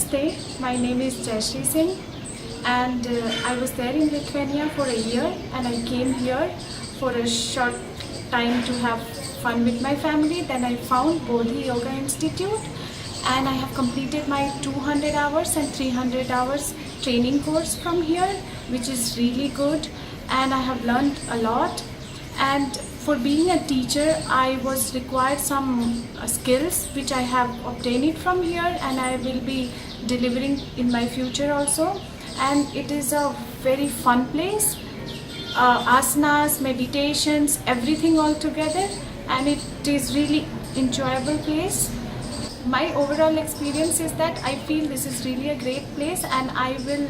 Namaste, my name is Jayashree Singh and I was there in Lithuania for a year and I came here for a short time to have fun with my family. Then I found Bodhi Yoga Institute and I have completed my 200 hours and 300 hours training course from here, which is really good, and I have learned a lot. And for being a teacher, I was required some skills which I have obtained it from here and I will be delivering in my future also. And it is a very fun place, asanas, meditations, everything all together, and it is really enjoyable place. My overall experience is that I feel this is really a great place, and I will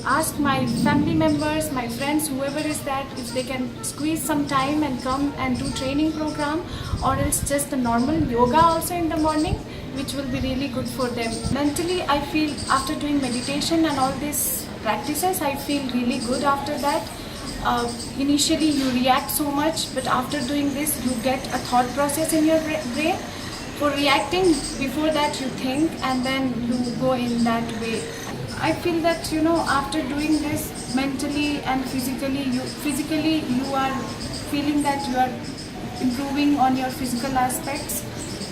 ask my family members, my friends, whoever is that, if they can squeeze some time and come and do training program, or else just a normal yoga also in the morning, which will be really good for them. Mentally, I feel after doing meditation and all these practices, I feel really good after that. Initially you react so much, but after doing this you get a thought process in your brain. For reacting, before that you think and then you go in that way. I feel that after doing this, mentally and physically you are feeling that you are improving on your physical aspects,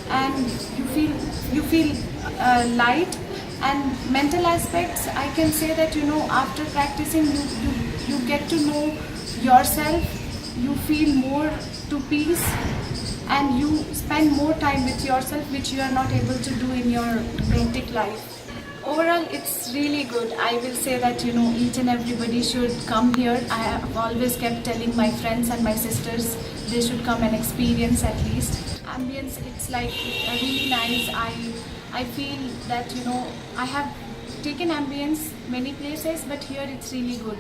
and you feel light. And mental aspects, I can say that after practicing you get to know yourself, you feel more to peace, and you spend more time with yourself, which you are not able to do in your hectic life. Overall, it's really good. I will say that each and everybody should come here. I have always kept telling my friends and my sisters they should come and experience at least. Ambience, it's like really nice. I feel that I have taken ambience many places, but here it's really good.